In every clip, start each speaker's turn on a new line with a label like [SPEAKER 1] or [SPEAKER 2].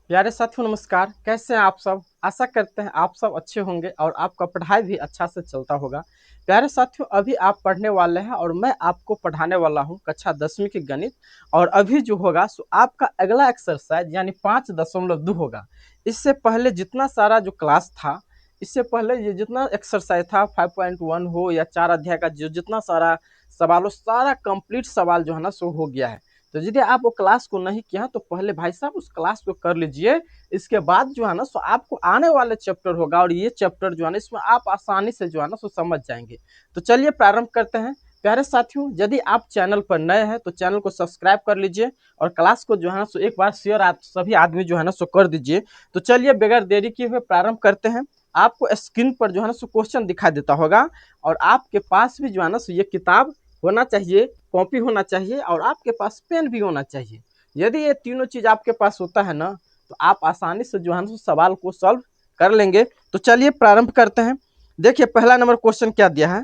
[SPEAKER 1] प्यारे साथियों नमस्कार। कैसे हैं आप सब? आशा करते हैं आप सब अच्छे होंगे और आपका पढ़ाई भी अच्छा से चलता होगा। प्यारे साथियों, अभी आप पढ़ने वाले हैं और मैं आपको पढ़ाने वाला हूं कक्षा 10वीं की गणित। और अभी जो होगा सो आपका अगला एक्सरसाइज यानी 5.2 होगा। इससे पहले जितना सारा जो क्लास था, इससे पहले ये जितना एक्सरसाइज था 5.1 हो या 4 अध्याय का जो जितना सारा सवाल हो, सारा कंप्लीट सवाल जो है ना सो हो गया है। तो यदि आप वो क्लास को नहीं किया तो पहले भाई साहब उस क्लास को कर लीजिए। इसके बाद जो है ना सो आपको आने वाले चैप्टर होगा और ये चैप्टर जो है ना इसमें आप आसानी से जो है ना सो समझ जाएंगे। तो चलिए प्रारंभ करते हैं। प्यारे साथियों, यदि आप चैनल पर नए हैं तो चैनल को सब्सक्राइब कर लीजिए और क्लास को जो है ना सो एक बार शेयर आप सभी आदमी जो है ना सो कर दीजिए। तो चलिए बगैर देरी किए हुए प्रारंभ करते हैं। आपको स्क्रीन पर जो है ना सो क्वेश्चन दिखाई देता होगा और आपके पास भी जो है ना सो ये किताब होना चाहिए, कॉपी होना चाहिए और आपके पास पेन भी होना चाहिए। यदि ये तीनों चीज आपके पास होता है ना तो आप आसानी से जो है ना सवाल को सॉल्व कर लेंगे। तो चलिए प्रारंभ करते हैं। देखिए पहला नंबर क्वेश्चन क्या दिया है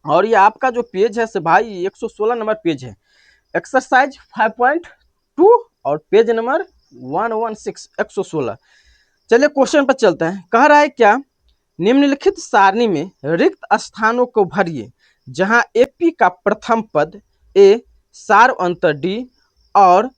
[SPEAKER 1] और ये आपका जो पेज है से भाई 116 नंबर पेज है, एक्सरसाइज 5.2 और पेज नंबर 116 116। चलिए क्वेश्चन पर चलते हैं। कह रहा है क्या, निम्नलिखित सारणी में रिक्त स्थानों को भरिए जहां एपी का प्रथम पद ए, सार्व अंतर डी और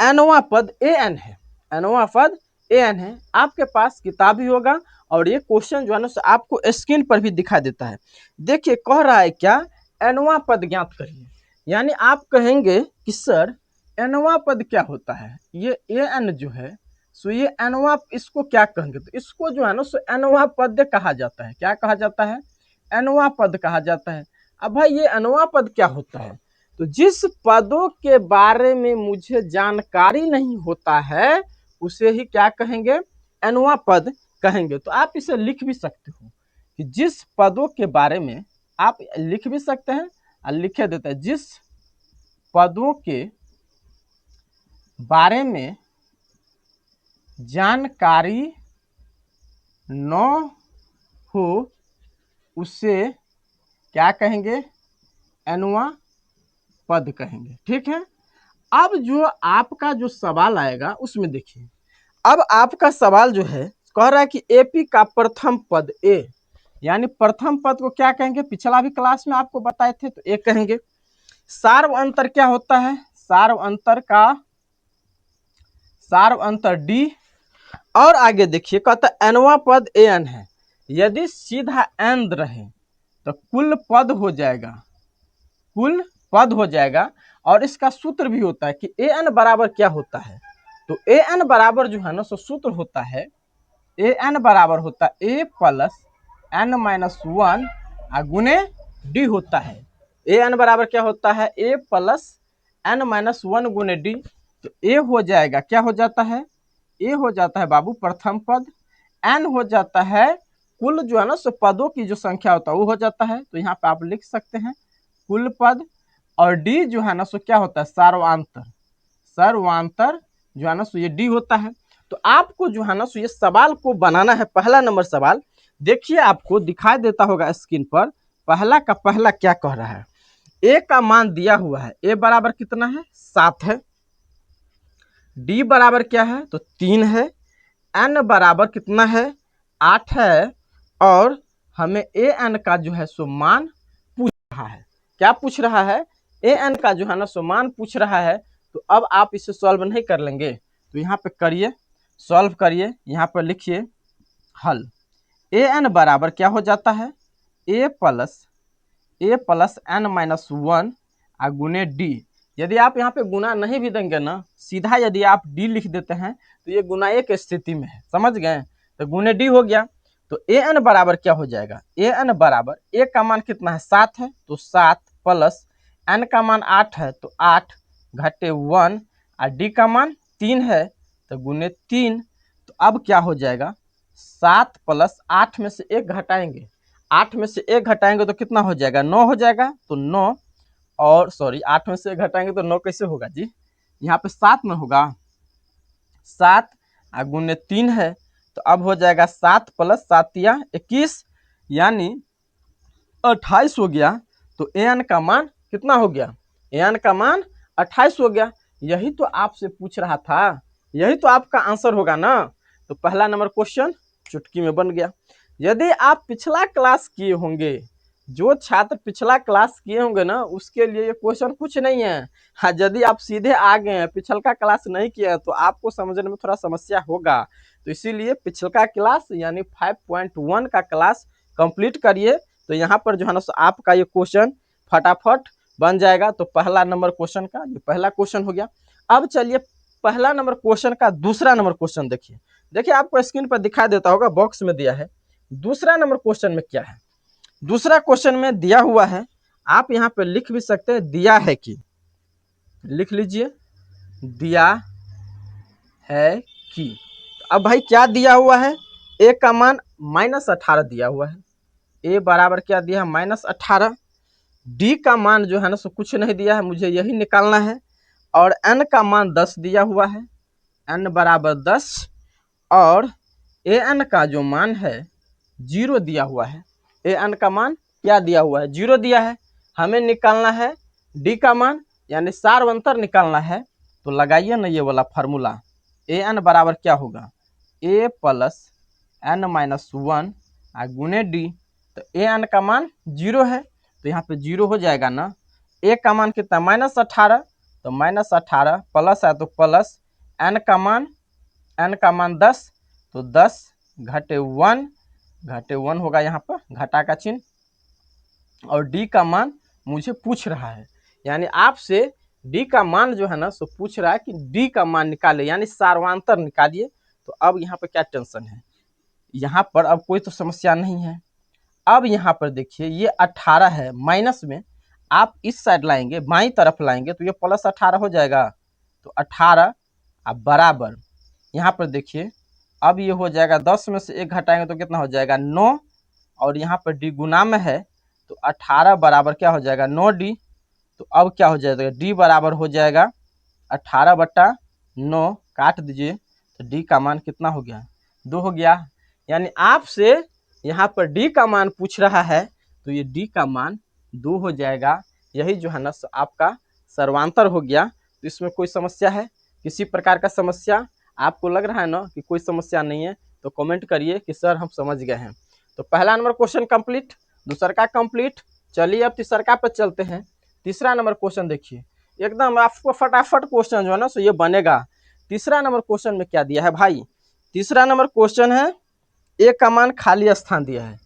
[SPEAKER 1] एनवा पद ए एन है। एनवा पद ए एन है। आपके पास किताब ही होगा और ये क्वेश्चन जो है ना आपको स्क्रीन पर भी दिखा देता है। देखिए कह रहा है क्या, एनवा पद ज्ञात करिए। यानी आप कहेंगे कि सर एनवा पद क्या होता है। ये ए एन जो है सो ये एनवा, इसको क्या कहेंगे? तो इसको जो है ना सो एनवा पद कहा जाता है। क्या कहा जाता है? एनवा पद कहा जाता है। अब भाई ये एनवा पद क्या होता है? तो जिस पदों के बारे में मुझे जानकारी नहीं होता है उसे ही क्या कहेंगे? एनवा पद कहेंगे। तो आप इसे लिख भी सकते हो कि जिस पदों के बारे में, आप लिख भी सकते हैं और लिखे देते हैं, जिस पदों के बारे में जानकारी न हो उसे क्या कहेंगे? एनवा पद कहेंगे। ठीक है। अब जो आपका जो सवाल आएगा उसमें देखिए, अब आपका सवाल जो है कह रहा है कि एपी का प्रथम पद ए, यानी प्रथम पद को क्या कहेंगे? पिछला भी क्लास में आपको बताए थे तो ए कहेंगे। सार्व अंतर क्या होता है? सार्व अंतर डी। और आगे देखिए कहता है एनवा पद ए एन है। यदि सीधा एंड रहे तो कुल पद हो जाएगा, कुल पद हो जाएगा। और इसका सूत्र भी होता है कि ए एन बराबर क्या होता है? तो ए एन बराबर जो है ना सो सूत्र होता है, ए एन बराबर होता है ए प्लस एन माइनस वन गुने डी होता है। ए एन बराबर क्या होता है? ए प्लस एन माइनस वन गुने डी। तो ए हो जाएगा, क्या हो जाता है? ए हो जाता है बाबू प्रथम पद, एन हो जाता है कुल जो है ना सो पदों की जो संख्या होता है वो हो जाता है। तो यहाँ पे आप लिख सकते हैं कुल पद। और डी जो है ना सो क्या होता है? सर्वांतर। सर्वांतर जो है ना सो ये डी होता है। तो आपको जो है ना सो ये सवाल को बनाना है। पहला नंबर सवाल देखिए, आपको दिखाई देता होगा स्क्रीन पर। पहला का पहला क्या कह रहा है? ए का मान दिया हुआ है, ए बराबर कितना है? 7 है। डी बराबर क्या है? तो 3 है। एन बराबर कितना है? 8 है। और हमें ए एन का जो है सो मान पूछ रहा है। क्या पूछ रहा है? ए एन का जो है ना सो मान पूछ रहा है। तो अब आप इसे सॉल्व नहीं कर लेंगे तो यहाँ पे करिए, सॉल्व करिए, यहाँ पर लिखिए हल। ए एन बराबर क्या हो जाता है? ए प्लस एन माइनस वन गुने डी। यदि आप यहाँ पे गुना नहीं भी देंगे ना, सीधा यदि आप डी लिख देते हैं तो ये गुना एक स्थिति में है, समझ गए? तो गुने डी हो गया। तो ए एन बराबर क्या हो जाएगा? ए एन बराबर ए का मान कितना है? 7 है। तो 7 प्लस एन का मान 8 है तो 8 घटे 1 और डी का मान 3 है तो गुने 3। तो अब क्या हो जाएगा? 7 प्लस 8 में से 1 घटाएंगे, 8 में से 1 घटाएंगे तो कितना हो जाएगा? 9 हो जाएगा। तो 9 और सॉरी 8 में से 1 घटाएंगे तो 9 कैसे होगा जी? यहाँ पे 7 में होगा, 7 गुने 3 है। तो अब हो जाएगा 7 प्लस 7 या 21 यानी 28 हो गया। तो ए एन का मान कितना हो गया? ए एन का मान 28 हो गया। यही तो आपसे पूछ रहा था, यही तो आपका आंसर होगा ना। तो पहला नंबर क्वेश्चन चुटकी में बन गया। यदि आप पिछला क्लास किए होंगे, जो छात्र पिछला क्लास किए होंगे ना, उसके लिए ये क्वेश्चन कुछ नहीं है। हाँ, यदि आप सीधे आ गए हैं, पिछल का क्लास नहीं किया है, तो आपको समझने में थोड़ा समस्या होगा। तो इसीलिए पिछल का क्लास यानी 5.1 का क्लास कंप्लीट करिए। तो यहाँ पर जो है ना आपका ये क्वेश्चन फटाफट बन जाएगा। तो पहला नंबर क्वेश्चन का ये पहला क्वेश्चन हो गया। अब चलिए पहला नंबर क्वेश्चन का दूसरा नंबर क्वेश्चन देखिए। देखिए आपको स्क्रीन पर दिखाई देता होगा, बॉक्स में दिया है। दूसरा नंबर क्वेश्चन में क्या है? दूसरा क्वेश्चन में दिया हुआ है, आप यहाँ पे लिख भी सकते हैं दिया है कि, लिख लीजिए दिया है कि। अब भाई क्या दिया हुआ है? ए का मान -18 दिया हुआ है। ए बराबर क्या दिया है? -18। डी का मान जो है ना सो कुछ नहीं दिया है, मुझे यही निकालना है। और एन का मान 10 दिया हुआ है, एन बराबर 10। और ए एन का जो मान है 0 दिया हुआ है। ए एन का मान क्या दिया हुआ है? 0 दिया है। हमें निकालना है डी का मान, यानी सार्वंतर निकालना है। तो लगाइए ना ये वाला फार्मूला। ए एन बराबर क्या होगा? ए प्लस एन माइनस 1 गुने डी। तो ए एन का मान 0 है, तो यहाँ पे 0 हो जाएगा ना। ए का मान कितना? -18। तो -18 प्लस है तो प्लस, एन का मान 10। तो 10 घटे 1 होगा यहाँ पर घटा का चिन्ह। और डी का मान मुझे पूछ रहा है, यानी आपसे डी का मान जो है ना सो पूछ रहा है कि डी का मान निकाले, यानी सार्वांतर निकालिए। तो अब यहाँ पर क्या टेंशन है? यहाँ पर अब कोई तो समस्या नहीं है। अब यहाँ पर देखिए ये 18 है, माइनस में आप इस साइड लाएंगे, बाईं तरफ लाएंगे तो ये +18 हो जाएगा। तो 18 अब बराबर, यहाँ पर देखिए अब ये हो जाएगा 10 में से 1 घटाएंगे तो कितना हो जाएगा? 9। और यहाँ पर डी गुना में है, तो 18 बराबर क्या हो जाएगा? 9D। तो अब क्या हो जाएगा? डी बराबर हो जाएगा 18/9, काट दीजिए। तो डी का मान कितना हो गया? 2 हो गया। यानी आपसे यहाँ पर डी का मान पूछ रहा है, तो ये डी का मान 2 हो जाएगा। यही जो है ना आपका सर्वांतर हो गया। तो इसमें कोई समस्या है? किसी प्रकार का समस्या आपको लग रहा है ना कि कोई समस्या नहीं है, तो कमेंट करिए कि सर हम समझ गए हैं। तो पहला नंबर क्वेश्चन कंप्लीट, दूसरा का कंप्लीट। चलिए अब तीसरा पर चलते हैं। तीसरा नंबर क्वेश्चन देखिए, एकदम आपको फटाफट क्वेश्चन जो है ना सो ये बनेगा। तीसरा नंबर क्वेश्चन में क्या दिया है भाई? तीसरा नंबर क्वेश्चन है ए का मान खाली स्थान दिया है।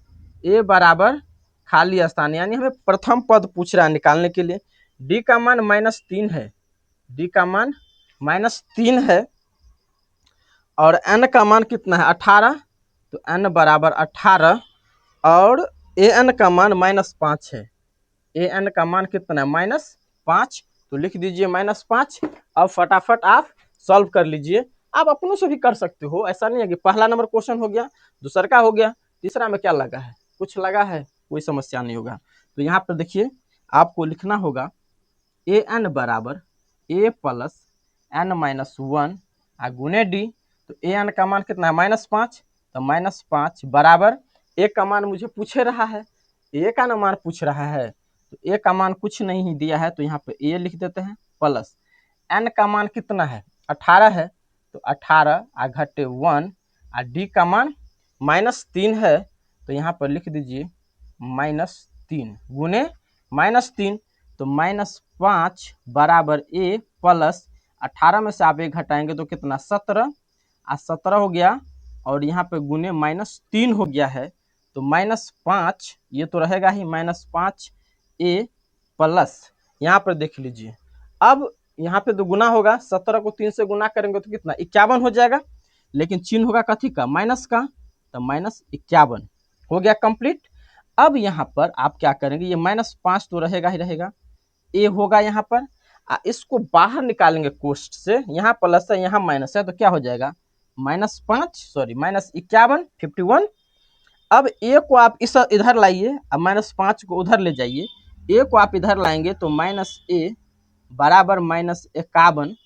[SPEAKER 1] ए बराबर खाली स्थान, यानी हमें प्रथम पद पूछ रहा है निकालने के लिए। डी का मान -3 है, डी का मान -3 है। और एन का मान कितना है? 18। तो एन बराबर 18। और ए एन का मान -5 है। ए एन का मान कितना है? -5। तो लिख दीजिए -5। अब फटाफट आप सॉल्व कर लीजिए। आप अपनों से भी कर सकते हो, ऐसा नहीं है कि पहला नंबर क्वेश्चन हो गया, दूसरा का हो गया, तीसरा में क्या लगा है? कुछ लगा है? कोई समस्या नहीं होगा। तो यहाँ पर देखिए आपको लिखना होगा ए एन बराबर ए प्लस एन माइनस 1 गुने डी। तो ए एन का मान कितना है? -5। तो -5 बराबर, ए का मान मुझे पूछे रहा है, ए का मान पूछ रहा है, तो ए का मान कुछ नहीं दिया है, तो यहाँ पे ए लिख देते हैं प्लस एन का मान कितना है? 18 है। तो 18 घटे 1 डी का मान -3 है। तो यहाँ पर लिख दीजिए -3 गुने -3। तो -5 बराबर ए प्लस 18 में से आप 1 घटाएंगे तो कितना? 17 17 हो गया। और यहाँ पे गुने -3 हो गया है। तो -5 ये तो रहेगा ही, -5 ए प्लस, यहाँ पर देख लीजिए अब यहाँ पे तो गुना होगा, 17 को 3 से गुना करेंगे तो कितना? 51 हो जाएगा। लेकिन चिन्ह होगा कथी का? माइनस का। तो -51 हो गया कंप्लीट। अब यहाँ पर आप क्या करेंगे? ये -5 तो रहेगा ही रहेगा, ए होगा यहाँ पर, इसको बाहर निकालेंगे कोष्ठ से। यहाँ प्लस है यहाँ माइनस है, तो क्या हो जाएगा? -51 51। अब ए को आप इस इधर लाइए, अब -5 को उधर ले जाइए, ए को आप इधर लाएंगे तो -a बराबर -51।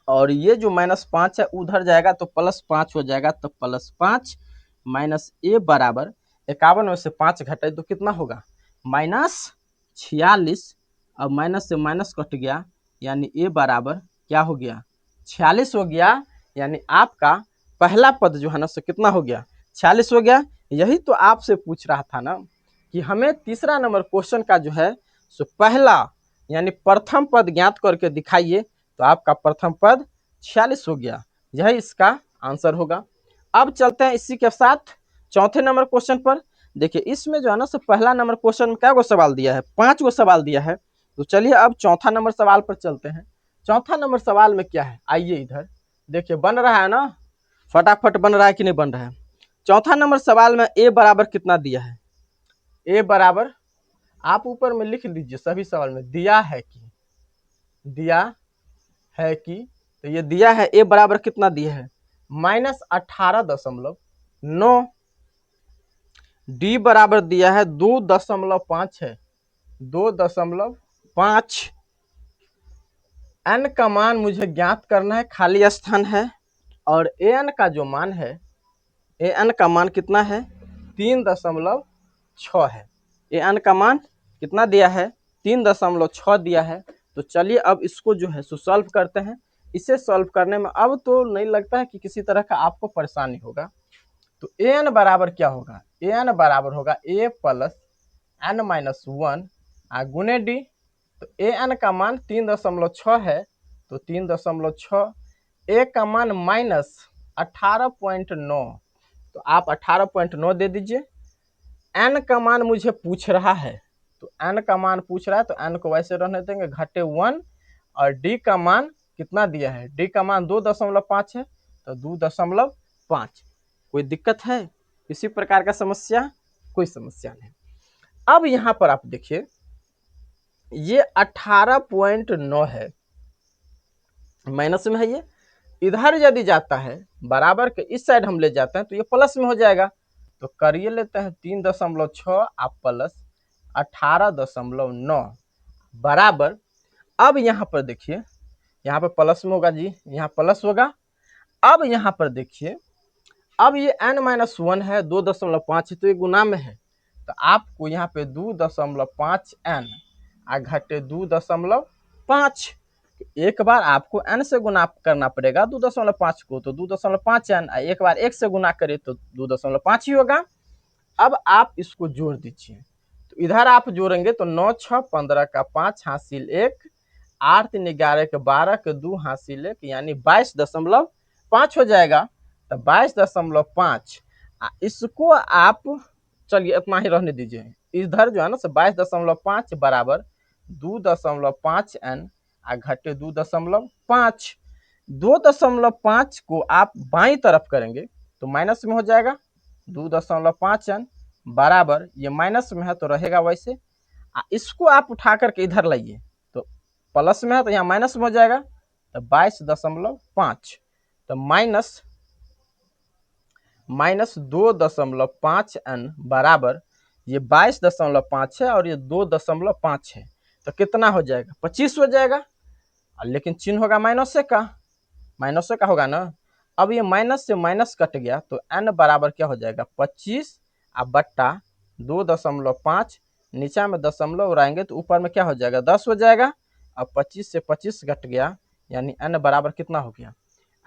[SPEAKER 1] और ये जो -5 है उधर जाएगा तो +5 हो जाएगा। तो +5 -a बराबर 51 में से 5 घटाए तो कितना होगा? -46। अब माइनस से माइनस कट गया, यानी ए बराबर क्या हो गया? 46 हो गया। यानी आपका पहला पद जो है ना सो कितना हो गया, 46 हो गया। यही तो आपसे पूछ रहा था ना कि हमें तीसरा नंबर क्वेश्चन का जो है सो पहला यानी प्रथम पद ज्ञात करके दिखाइए, तो आपका प्रथम पद 46 हो गया, यही इसका आंसर होगा। अब चलते हैं इसी के साथ चौथे नंबर क्वेश्चन पर। देखिए इसमें जो है ना सो पहला नंबर क्वेश्चन में क्या गो सवाल दिया है, 5 गो सवाल दिया है। तो चलिए अब चौथा नंबर सवाल पर चलते हैं। चौथा नंबर सवाल में क्या है, आइए इधर देखिए, बन रहा है ना, फटाफट बन रहा है कि नहीं बन रहा है। चौथा नंबर सवाल में ए बराबर कितना दिया है, ए बराबर आप ऊपर में लिख लीजिए सभी सवाल में दिया है कि, दिया है कि, तो ये दिया है ए बराबर कितना दिया है, -18.9। डी बराबर दिया है 2.5 है, 2.5। एन का मान मुझे ज्ञात करना है, खाली स्थान है। और ए एन का जो मान है, ए एन का मान कितना है, 3.6 है। ए एन का मान कितना दिया है, 3.6 दिया है। तो चलिए अब इसको जो है सो सॉल्व करते हैं। इसे सॉल्व करने में अब तो नहीं लगता है कि किसी तरह का आपको परेशानी होगा। तो ए एन बराबर क्या होगा, ए एन बराबर होगा ए प्लस एन माइनस 1 गुने डी। तो ए एन का मान 3.6 है, तो 3.6, ए का मान -18.9, तो आप 18.9 दे दीजिए। एन का मान मुझे पूछ रहा है, तो एन का मान पूछ रहा है तो एन को वैसे रहने देंगे, घटे 1। और डी का मान कितना दिया है, डी का मान 2.5 है, तो 2.5। कोई दिक्कत है, किसी प्रकार का समस्या, कोई समस्या नहीं। अब यहां पर आप देखिए ये 18.9 है, माइनस में है ये, इधर यदि जाता है बराबर के इस साइड हम ले जाते हैं तो ये प्लस में हो जाएगा। तो करिए लेते हैं 3.6 आप प्लस 18.9 बराबर। अब यहाँ पर देखिए, यहाँ पर प्लस में होगा जी, यहाँ प्लस होगा। अब यहाँ पर देखिए, अब ये n-1 है, 2.5 तो ये गुना में है, तो आपको यहाँ पे 2.5 n घटे 2.5, एक बार आपको n से गुना करना पड़ेगा 2.5 को, तो 2.5 n, एक बार 1 से गुना करे तो 2.5 ही होगा। अब आप इसको जोड़ दीजिए, तो इधर आप जोड़ेंगे तो 9 6 15 का 5 हासिल 1, 8 3 11 के 12 के 2 हासिल 1, यानी 22.5 हो जाएगा। तो 22.5 इसको आप, चलिए इतना ही रहने दीजिए, इधर जो है ना 22.5 बराबर 2.5 n घटे 2.5, 2.5 को आप बाईं तरफ करेंगे तो माइनस में हो जाएगा, 2.5 n बराबर, ये माइनस में है तो रहेगा वैसे। इसको आप उठा करके इधर लाइए तो प्लस में है तो यहाँ माइनस में हो जाएगा, तो 22.5, तो माइनस 2.5 n बराबर, ये 22.5 है और ये 2.5 है, तो कितना हो जाएगा, 25 हो जाएगा। लेकिन चिन्ह होगा माइनस से का, माइनस से का होगा ना। अब ये माइनस से माइनस कट गया तो n बराबर क्या हो जाएगा, 25 बट्टा 2.5, नीचा में दशमलव रहेंगे तो ऊपर में क्या हो जाएगा, 10 हो जाएगा। अब 25 से 25 घट गया, यानी n बराबर कितना हो गया,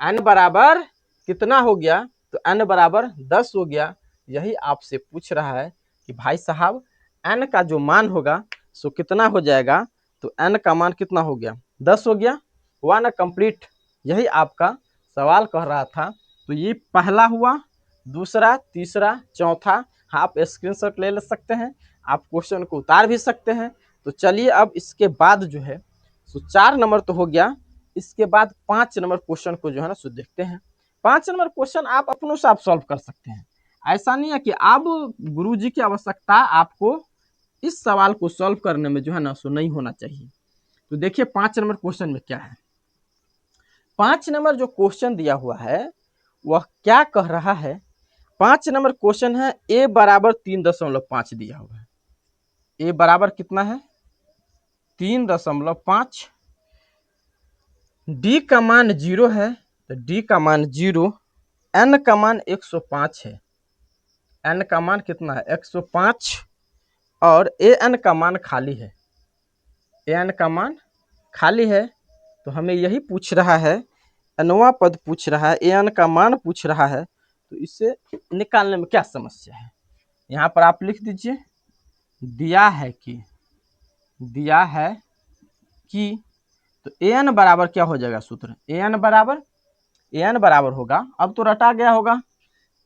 [SPEAKER 1] n बराबर कितना हो गया, तो n बराबर 10 हो गया। यही आपसे पूछ रहा है कि भाई साहब n का जो मान होगा सो कितना हो जाएगा, तो n का मान कितना हो गया, 10 हो गया, हुआ ना कंप्लीट। यही आपका सवाल कह रहा था। तो ये पहला हुआ, दूसरा, तीसरा, चौथा आप स्क्रीनशॉट ले सकते हैं, आप क्वेश्चन को उतार भी सकते हैं। तो चलिए अब इसके बाद जो है सो 4 नंबर तो हो गया, इसके बाद 5 नंबर क्वेश्चन को जो है ना सो देखते हैं। 5 नंबर क्वेश्चन आप अपनों से आप सॉल्व कर सकते हैं, ऐसा नहीं है कि अब गुरुजी की आवश्यकता आपको इस सवाल को सॉल्व करने में जो है ना सो नहीं होना चाहिए। तो देखिए 5 नंबर क्वेश्चन में क्या है। 5 नंबर जो क्वेश्चन दिया हुआ है वह क्या कह रहा है, 5 नंबर क्वेश्चन है a बराबर 3.5 दिया हुआ है, a बराबर कितना है, 3.5, d का मान 0 है, तो d का मान 0, n का मान 105 है, n का मान कितना है 105, और an का मान खाली है, an का मान खाली है। तो हमें यही पूछ रहा है nवां पद पूछ रहा है, an का मान पूछ रहा है, तो इसे निकालने में क्या समस्या है। यहाँ पर आप लिख दीजिए दिया है कि तो an बराबर क्या हो जाएगा सूत्र, an बराबर होगा, अब तो रटा गया होगा,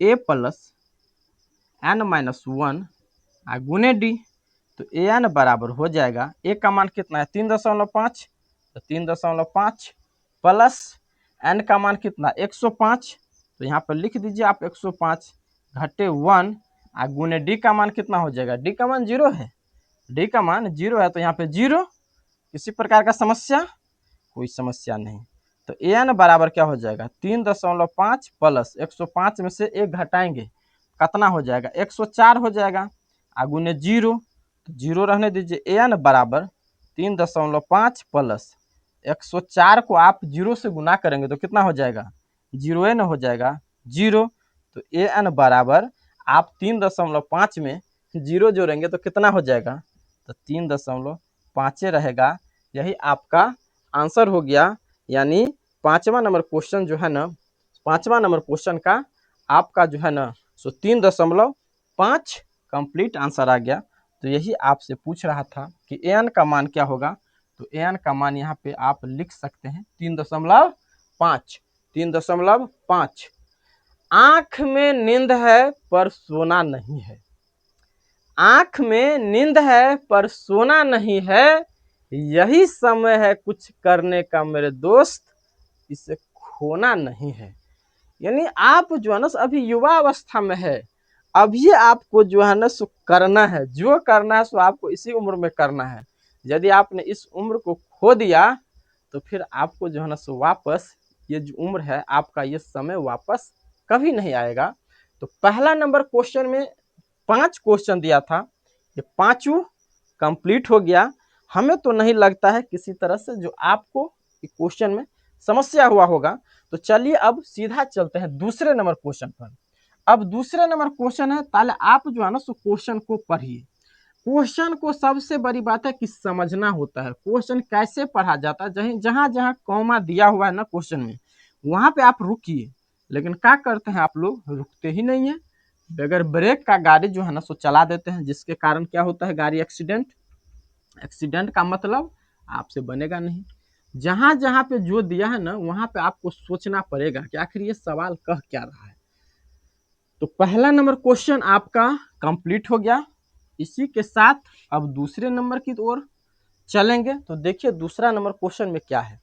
[SPEAKER 1] a प्लस n माइनस 1 गुने डी। तो an बराबर हो जाएगा, a का मान कितना है 3.5, तो 3.5 प्लस n का मान कितना 105, तो यहाँ पर लिख दीजिए आप 105 घटे 1 गुने डी का मान कितना हो जाएगा, डी का मान 0 है, डी का मान 0 है, तो यहाँ पे 0। किसी प्रकार का समस्या, कोई समस्या नहीं। तो an बराबर क्या हो जाएगा 3.5 प्लस 105 में से 1 घटाएंगे कितना हो जाएगा 104 हो जाएगा, गुने 0, तो 0 रहने दीजिए। an बराबर 3.5 प्लस 104 को आप 0 से गुना करेंगे तो कितना हो जाएगा 0 न हो जाएगा 0। तो an बराबर आप 3.5 में 0 जोड़ेंगे तो कितना हो जाएगा, तो 3.5 रहेगा। यही आपका आंसर हो गया। यानी 5वां नंबर क्वेश्चन जो है ना, 5वां नंबर क्वेश्चन का आपका जो है ना सो 3.5 कंप्लीट आंसर आ गया। तो यही आपसे पूछ रहा था कि an का मान क्या होगा, तो an का मान यहाँ पे आप लिख सकते हैं 3.5। आंख में नींद है पर सोना नहीं है, आंख में नींद है पर सोना नहीं है, यही समय है कुछ करने का मेरे दोस्त, इसे खोना नहीं है। यानी आप जो है ना अभी युवा अवस्था में है, अभी आपको जो है ना सो करना है, जो करना है सो आपको इसी उम्र में करना है। यदि आपने इस उम्र को खो दिया तो फिर आपको जो है ना सो वापस ये जो उम्र है आपका, ये समय वापस कभी नहीं आएगा। तो पहला नंबर क्वेश्चन में 5 क्वेश्चन दिया था, ये 5 कंप्लीट हो गया। हमें तो नहीं लगता है किसी तरह से जो आपको क्वेश्चन में समस्या हुआ होगा। तो चलिए अब सीधा चलते हैं दूसरे नंबर क्वेश्चन पर। अब दूसरे नंबर क्वेश्चन है, ताले आप जो है ना सो क्वेश्चन को पढ़िए। क्वेश्चन को सबसे बड़ी बात है कि समझना होता है, क्वेश्चन कैसे पढ़ा जाता है। जहां जहां कॉमा दिया हुआ है ना क्वेश्चन में, वहां पे आप रुकिए, लेकिन क्या करते हैं आप लोग, रुकते ही नहीं है, बगैर ब्रेक का गाड़ी जो है ना सो चला देते हैं, जिसके कारण क्या होता है गाड़ी एक्सीडेंट का मतलब आपसे बनेगा नहीं। जहां जहां पे जो दिया है ना वहां पे आपको सोचना पड़ेगा कि आखिर ये सवाल कह क्या रहा है। तो पहला नंबर क्वेश्चन आपका कंप्लीट हो गया। इसी के साथ अब दूसरे नंबर की ओर चलेंगे। तो देखिए दूसरा नंबर क्वेश्चन में क्या है।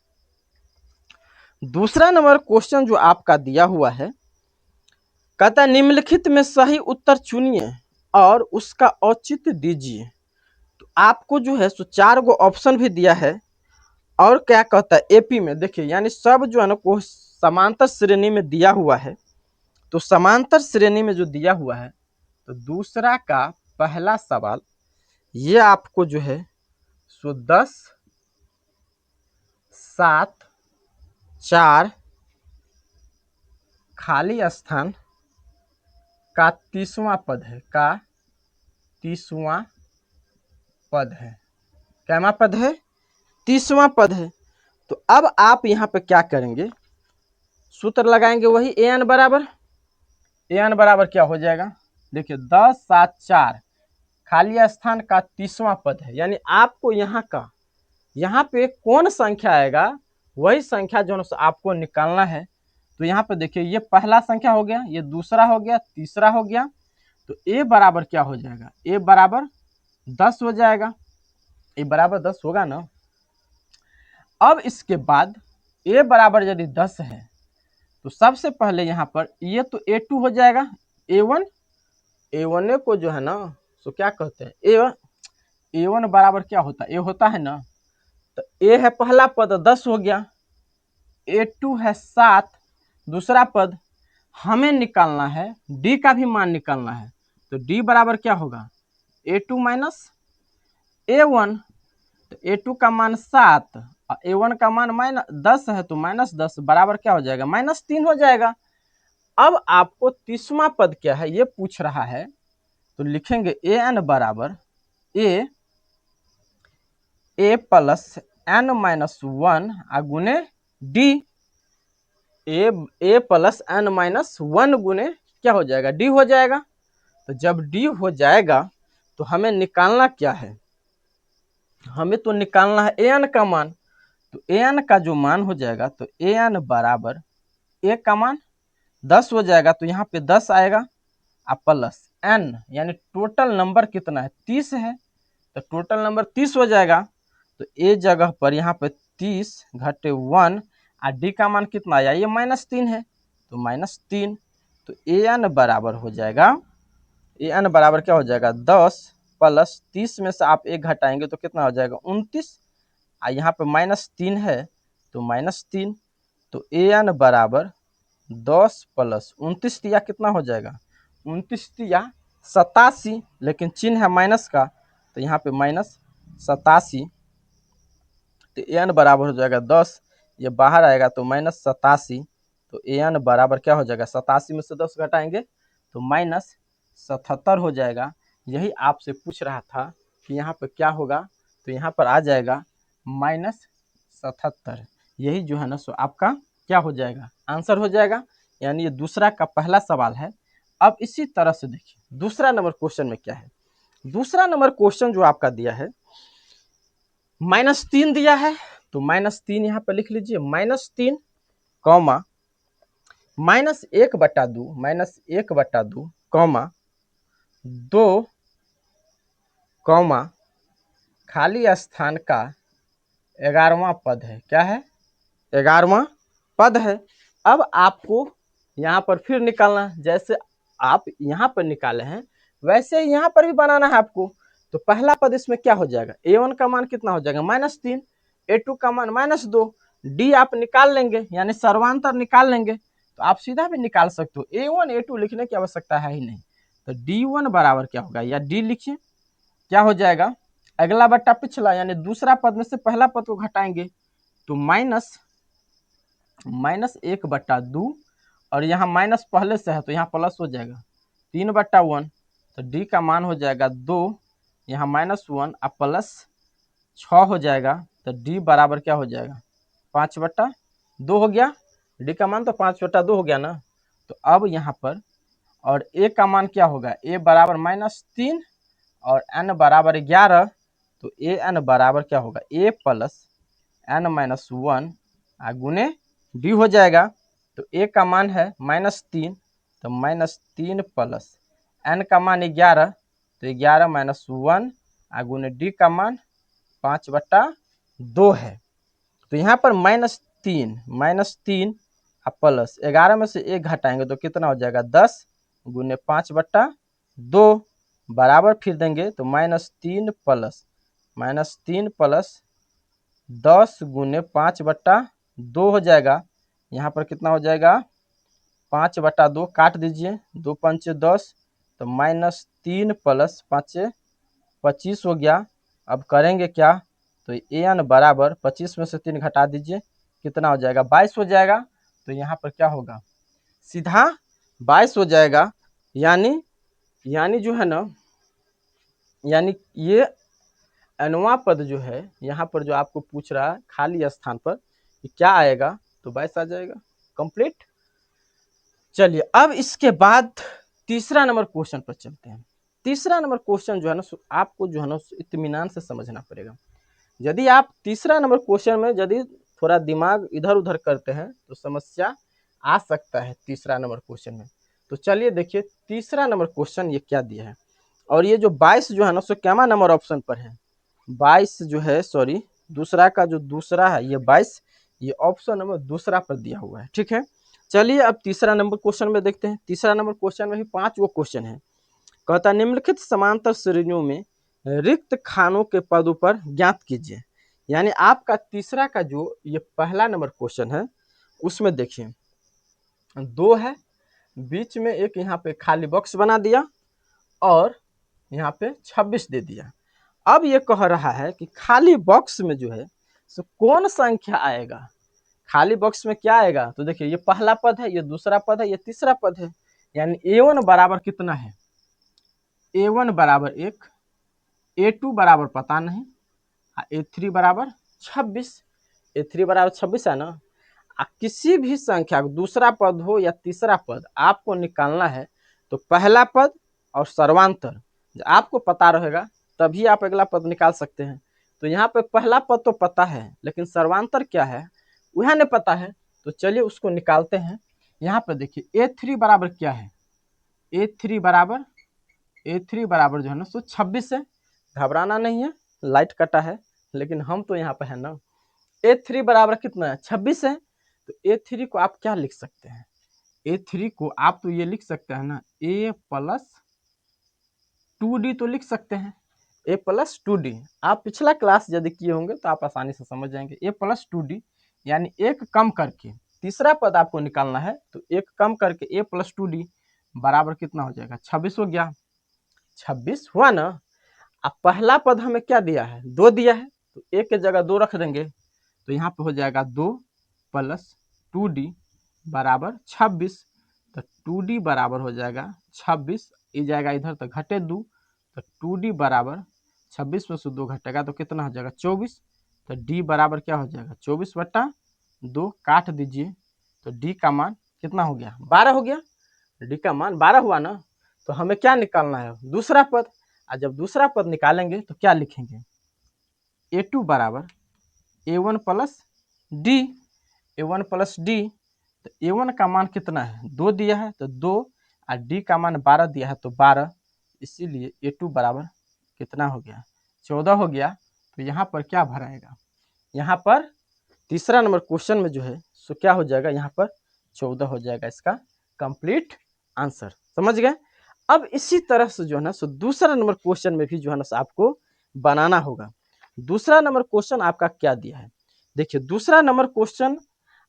[SPEAKER 1] दूसरा नंबर क्वेश्चन जो आपका दिया हुआ है, कहता है निम्नलिखित में सही उत्तर चुनिए और उसका औचित्य दीजिए। तो आपको जो है सो 4 गो ऑप्शन भी दिया है, और क्या कहता है एपी में देखिए, यानी सब जो है ना को समांतर श्रेणी में दिया हुआ है। तो समांतर श्रेणी में जो दिया हुआ है, तो दूसरा का पहला सवाल ये आपको जो है सो 10, 7, 4 खाली स्थान का 30वां पद है, का 30वां पद है। कैमा पद है, 30वां पद है। तो अब आप यहाँ पे क्या करेंगे, सूत्र लगाएंगे वही an बराबर क्या हो जाएगा, देखिए 10, 7, 4 खाली स्थान का 30वां पद है। यानी आपको यहाँ पे कौन संख्या आएगा वही संख्या जो है आपको निकालना है। तो यहाँ पे देखिए ये पहला संख्या हो गया, ये दूसरा हो गया, तीसरा हो गया। तो ए बराबर क्या हो जाएगा, ए बराबर 10 हो जाएगा, ए बराबर 10 होगा ना। अब इसके बाद ए बराबर यदि 10 है तो सबसे पहले यहाँ पर ये तो A2 हो जाएगा, A1 को जो है ना सो क्या कहते हैं A1 बराबर क्या होता है, ए होता है ना। तो ए है पहला पद 10 हो गया, A2 है 7 दूसरा पद, हमें निकालना है डी का भी मान निकालना है। तो डी बराबर क्या होगा A2 माइनस A1। तो A2 का मान 7 और A1 का मान -10 है, तो -10 बराबर क्या हो जाएगा -3 हो जाएगा। अब आपको 30वां पद क्या है ये पूछ रहा है। तो लिखेंगे an बराबर a प्लस n माइनस 1 गुने डी। ए प्लस एन माइनस वन गुने क्या हो जाएगा, डी हो जाएगा। तो जब डी हो जाएगा तो हमें निकालना क्या है, हमें तो निकालना है ए एन का मान। तो ए एन का जो मान हो जाएगा तो ए एन बराबर ए का मान 10 हो जाएगा, तो यहाँ पे 10 आएगा और प्लस एन यानी टोटल नंबर कितना है 30 है, तो टोटल नंबर 30 हो जाएगा। तो ए जगह पर यहाँ पे 30 घटे 1 और डी का मान कितना आया, ये -3 है तो -3। तो ए एन बराबर हो जाएगा, ए एन बराबर क्या हो जाएगा 10 प्लस 30 में से आप एक घटाएंगे तो कितना हो जाएगा 29, और यहाँ पे -3 है तो -3। तो ए एन बराबर 10 प्लस 29 दिया कितना हो जाएगा 29 दिया 87, लेकिन चिन्ह है माइनस का तो यहाँ पे -87। तो ए एन बराबर हो जाएगा 10, ये बाहर आएगा तो -87। तो ए एन बराबर क्या हो जाएगा 87 में से 10 घटाएंगे तो -77 हो जाएगा। यही आपसे पूछ रहा था कि यहाँ पर क्या होगा, तो यहाँ पर आ जाएगा -77। यही जो है ना सो आपका क्या हो जाएगा आंसर हो जाएगा, यानी ये दूसरा का पहला सवाल है। अब इसी तरह से देखिए दूसरा नंबर क्वेश्चन में क्या है। दूसरा नंबर क्वेश्चन जो आपका दिया है -3 दिया है, तो -3 यहाँ पर लिख लीजिए, -3 कॉमा -1/2 कॉमा 2 कॉमा खाली स्थान का 11वां पद है। क्या है 11वां पद है। अब आपको यहाँ पर फिर निकालना, जैसे आप यहाँ पर निकाले हैं वैसे ही यहाँ पर भी बनाना है आपको। तो पहला पद इसमें क्या हो जाएगा, a1 का मान कितना हो जाएगा -3, a2 का मान -2, d आप निकाल लेंगे यानी सर्वांतर निकाल लेंगे, तो आप सीधा भी निकाल सकते हो, a1 a2 लिखने की आवश्यकता है ही नहीं। तो d1 बराबर क्या होगा, या d लिखिए, क्या हो जाएगा अगला बट्टा पिछला, यानी दूसरा पद में से पहला पद को घटाएंगे तो -1/2, और यहाँ माइनस पहले से है तो यहाँ प्लस हो जाएगा 3/1। तो डी का मान हो जाएगा 2, यहाँ -1 और +6 हो जाएगा। तो डी बराबर क्या हो जाएगा 5/2 हो गया। डी का मान तो 5/2 हो गया ना। तो अब यहाँ पर और ए का मान क्या होगा, ए बराबर -3 और एन बराबर 11। तो ए एन बराबर क्या होगा ए प्लस एन -1 गुने डी हो जाएगा। तो ए का मान है -3, तो -3 प्लस एन का मान 11, तो 11 -1 गुने डी का मान 5/2 है। तो यहाँ पर -3 प्लस 11 में से एक घटाएंगे तो कितना हो जाएगा 10 गुने 5/2 बराबर फिर देंगे तो -3 प्लस 10 गुने 5/2 हो जाएगा। यहाँ पर कितना हो जाएगा 5/2 काट दीजिए, 2 पंचे 10, तो -3 प्लस 5 25 हो गया। अब करेंगे क्या, तो ए एन बराबर 25 में से 3 घटा दीजिए, कितना हो जाएगा 22 हो जाएगा। तो यहाँ पर क्या होगा सीधा 22 हो जाएगा। यानी जो है ना, यानी ये अनवा पद जो है यहाँ पर जो आपको पूछ रहा है खाली स्थान पर क्या आएगा, तो 22 आ जाएगा कंप्लीट। चलिए अब इसके बाद तीसरा नंबर क्वेश्चन पर चलते हैं। तीसरा नंबर क्वेश्चन जो है ना आपको जो है ना इत्मीनान से समझना पड़ेगा। यदि आप तीसरा नंबर क्वेश्चन में यदि थोड़ा दिमाग इधर उधर करते हैं तो समस्या आ सकता है तीसरा नंबर क्वेश्चन में। तो चलिए देखिए तीसरा नंबर क्वेश्चन ये क्या दिया है, और ये जो 22 जो है ना सो क्या नंबर ऑप्शन पर है, 22 जो है सॉरी दूसरा का जो दूसरा है ये 22, ये ऑप्शन नंबर दूसरा पर दिया हुआ है। ठीक है, चलिए अब तीसरा नंबर क्वेश्चन में देखते हैं। तीसरा नंबर क्वेश्चन में भी 5 वो क्वेश्चन है। कहता है निम्नलिखित समांतर श्रेणियों में रिक्त खानों के पदों पर ज्ञात कीजिए। यानी आपका तीसरा का जो ये पहला नंबर क्वेश्चन है उसमें देखिए 2 है, बीच में एक यहाँ पे खाली बॉक्स बना दिया और यहाँ पे 26 दे दिया। अब ये कह रहा है कि खाली बॉक्स में जो है सो कौन संख्या आएगा, खाली बॉक्स में क्या आएगा। तो देखिए ये पहला पद है, ये दूसरा पद है, ये तीसरा पद है। यानी a1 बराबर कितना है, a1 बराबर 1, a2 बराबर पता नहीं, a3 बराबर 26, a3 बराबर 26 है ना। किसी भी संख्या दूसरा पद हो या तीसरा पद आपको निकालना है तो पहला पद और सर्वांतर आपको पता रहेगा तभी आप अगला पद निकाल सकते हैं। तो यहाँ पे पहला पद तो पता है लेकिन सर्वांतर क्या है वह नहीं पता है, तो चलिए उसको निकालते हैं। यहाँ पे देखिए a3 बराबर क्या है, a3 बराबर जो है ना सो 26 है। घबराना नहीं है, लाइट कटा है लेकिन हम तो यहाँ पे है ना। a3 बराबर कितना है 26 है। तो a3 को आप क्या लिख सकते हैं, a3 को आप तो ये लिख सकते हैं ना a प्लस 2d तो लिख सकते हैं, a प्लस 2d। आप पिछला क्लास यदि किए होंगे तो आप आसानी से समझ जाएंगे। a प्लस 2d यानी एक कम करके तीसरा पद आपको निकालना है तो एक कम करके a प्लस 2d बराबर कितना हो जाएगा 26 हो गया। 26 हुआ ना। अब पहला पद हमें क्या दिया है 2 दिया है तो एक के जगह 2 रख देंगे तो यहाँ पे हो जाएगा 2 प्लस 2d बराबर 26। तो 2d बराबर हो जाएगा 26, ये जाएगा इधर तो घटे 2 तो 2d बराबर 26 में से 2 घटेगा तो कितना हो जाएगा 24। तो d बराबर क्या हो जाएगा 24/2 काट दीजिए तो d का मान कितना हो गया 12 हो गया। d का मान 12 हुआ ना। तो हमें क्या निकालना है दूसरा पद, और जब दूसरा पद निकालेंगे तो क्या लिखेंगे a2 बराबर a1 plus D, a1 plus D. तो a1 का मान कितना है 2 दिया है तो 2 और d का मान 12 दिया है तो 12, इसीलिए a2 बराबर कितना हो गया 14 हो गया। तो यहाँ पर क्या भराएगा, यहाँ पर तीसरा नंबर क्वेश्चन में जो है सो क्या हो जाएगा यहाँ पर 14 हो जाएगा इसका कंप्लीट आंसर। समझ गए। अब इसी तरह से जो है ना सो दूसरा नंबर क्वेश्चन में भी जो है ना आपको बनाना होगा। दूसरा नंबर क्वेश्चन आपका क्या दिया है, देखिए दूसरा नंबर क्वेश्चन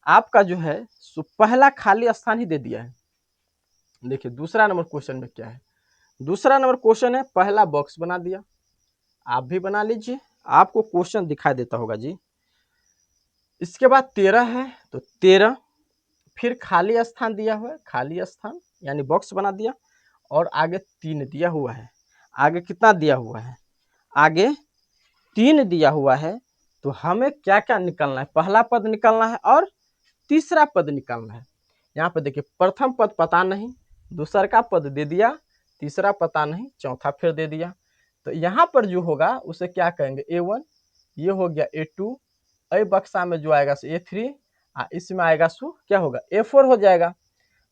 [SPEAKER 1] आपका जो है सो पहला खाली स्थान ही दे दिया है। देखिए दूसरा नंबर क्वेश्चन में क्या है, दूसरा नंबर क्वेश्चन है पहला बॉक्स बना दिया, आप भी बना लीजिए, आपको क्वेश्चन दिखाई देता होगा जी। इसके बाद 13 है तो 13, फिर खाली स्थान दिया हुआ है, खाली स्थान यानी बॉक्स बना दिया, और आगे 3 दिया हुआ है। आगे कितना दिया हुआ है, आगे 3 दिया हुआ है। तो हमें क्या क्या निकालना है, पहला पद निकालना है और तीसरा पद निकालना है। यहाँ पे देखिए प्रथम पद पता नहीं, दूसरा का पद दे दिया, तीसरा पता नहीं, चौथा फिर दे दिया। तो यहाँ पर जो होगा उसे क्या कहेंगे a1, ये हो गया a2, ए बक्सा में जो आएगा सो a3, इसमें आएगा सो क्या होगा a4 हो जाएगा।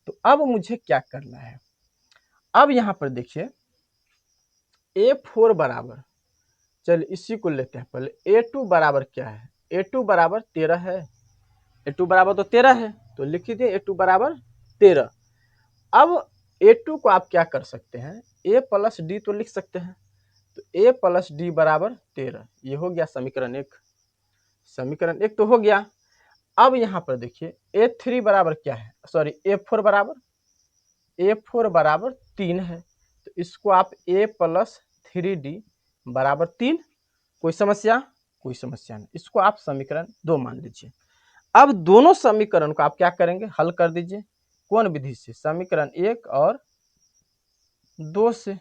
[SPEAKER 1] तो अब मुझे क्या करना है, अब यहाँ पर देखिए a4 बराबर, चलिए इसी को लेते हैं पहले। a2 बराबर क्या है, a2 बराबर 13 है, a2 बराबर तो 13 है तो लिख दीजिए a2 बराबर 13। अब a2 को आप क्या कर सकते हैं a प्लस डी तो लिख सकते हैं, तो a प्लस डी बराबर 13, ये हो गया समीकरण 1। समीकरण 1 तो हो गया। अब यहाँ पर देखिए a3 बराबर क्या है, सॉरी a4 बराबर 3 है, तो इसको आप a प्लस 3d बराबर 3, कोई समस्या, कोई समस्या नहीं, इसको आप समीकरण 2 मान लीजिए। अब दोनों समीकरण को आप क्या करेंगे हल कर दीजिए, कौन विधि से, समीकरण 1 और 2 से,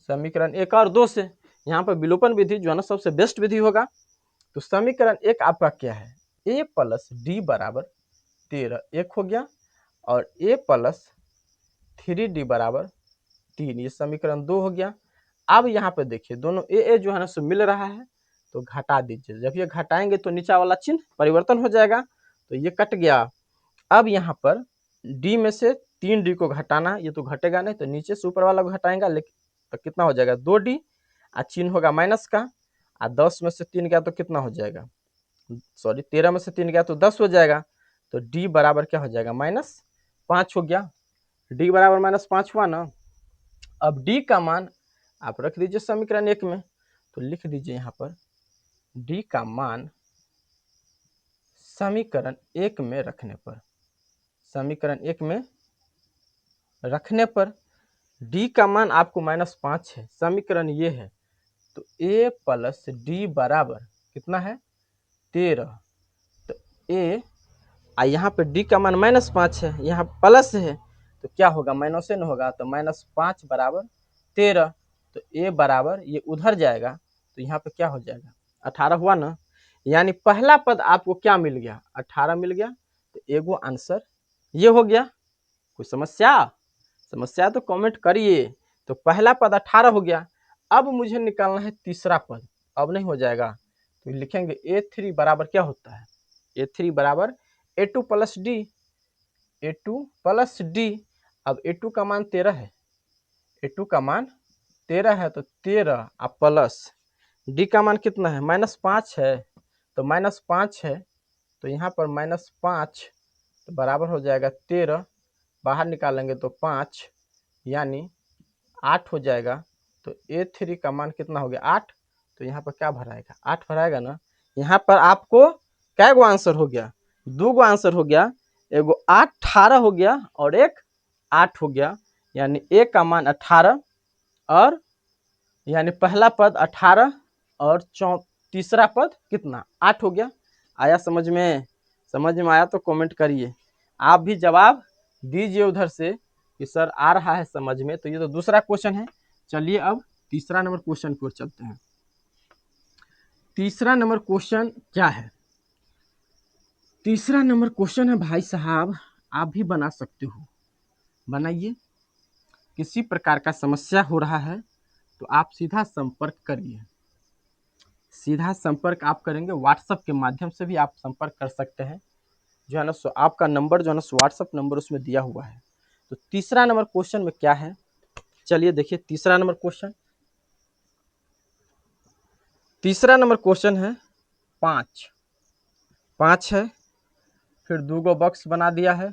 [SPEAKER 1] समीकरण 1 और 2 से। यहाँ पर विलोपन विधि जो है ना सबसे बेस्ट विधि होगा। तो समीकरण 1 आपका क्या है, a प्लस डी बराबर 13 1 हो गया, और a प्लस 3d बराबर 3, ये समीकरण 2 हो गया। अब यहाँ पर देखिए दोनों a जो है ना सो मिल रहा है तो घटा दीजिए, जब ये घटाएंगे तो नीचा वाला चिन्ह परिवर्तन हो जाएगा, तो ये कट गया। अब यहाँ पर d में से 3d को घटाना, ये तो घटेगा नहीं तो नीचे से ऊपर वाला को घटाएंगा, लेकिन तो कितना हो जाएगा 2d, चिन्ह होगा माइनस का, 10 में से 3 गया तो कितना हो जाएगा, सॉरी 13 में से 3 गया तो 10 हो जाएगा। तो d बराबर क्या हो जाएगा -5 हो गया, d बराबर -5 हुआ ना। अब d का मान आप रख दीजिए समीकरण 1 में, तो लिख दीजिए यहाँ पर d का मान समीकरण 1 में रखने पर, समीकरण 1 में रखने पर d का मान आपको -5 है, समीकरण ये है, तो a प्लस डी बराबर कितना है 13। तो a यहाँ पे d का मान -5 है, यहाँ प्लस है तो क्या होगा माइनस न होगा, तो -5 बराबर 13। तो a बराबर ये उधर जाएगा तो यहाँ पे क्या हो जाएगा 18 हुआ ना। यानी पहला पद आपको क्या मिल गया 18 मिल गया, तो एगो आंसर ये हो गया। कोई समस्या तो कमेंट करिए। तो पहला पद 18 हो गया। अब मुझे निकालना है तीसरा पद। अब नहीं हो जाएगा तो लिखेंगे A3 बराबर क्या होता है, A3 बराबर A2 plus D, A2 plus D. अब A2 का मान 13 है, A2 का मान 13 है तो 13 अब प्लस डी का मान कितना है, -5 है, तो -5 है तो यहाँ पर -5 तो बराबर हो जाएगा 13, बाहर निकालेंगे तो 5 यानी 8 हो जाएगा। तो A3 का मान कितना हो गया 8, तो यहाँ पर क्या भराएगा 8 भराएगा ना। यहाँ पर आपको क्या गो आंसर हो गया, 2 गो आंसर हो गया, एगो 18 हो गया और एक 8 हो गया। यानी A का मान 18 और यानी पहला पद 18 और तीसरा पद कितना 8 हो गया। आया समझ में? समझ में आया तो कमेंट करिए। आप भी जवाब दीजिए उधर से कि सर आ रहा है समझ में। तो ये तो दूसरा क्वेश्चन है। चलिए अब तीसरा नंबर क्वेश्चन की ओर चलते हैं। तीसरा नंबर क्वेश्चन क्या है? तीसरा नंबर क्वेश्चन है भाई साहब, आप भी बना सकते हो, बनाइए। किसी प्रकार का समस्या हो रहा है तो आप सीधा संपर्क करिए। सीधा संपर्क आप करेंगे, व्हाट्सएप के माध्यम से भी आप संपर्क कर सकते हैं। जो है ना सो आपका नंबर जो है ना व्हाट्सएप नंबर उसमें दिया हुआ है। तो तीसरा नंबर क्वेश्चन में क्या है, चलिए देखिए तीसरा नंबर क्वेश्चन। तीसरा नंबर क्वेश्चन है 5 है, फिर 2 गो बॉक्स बना दिया है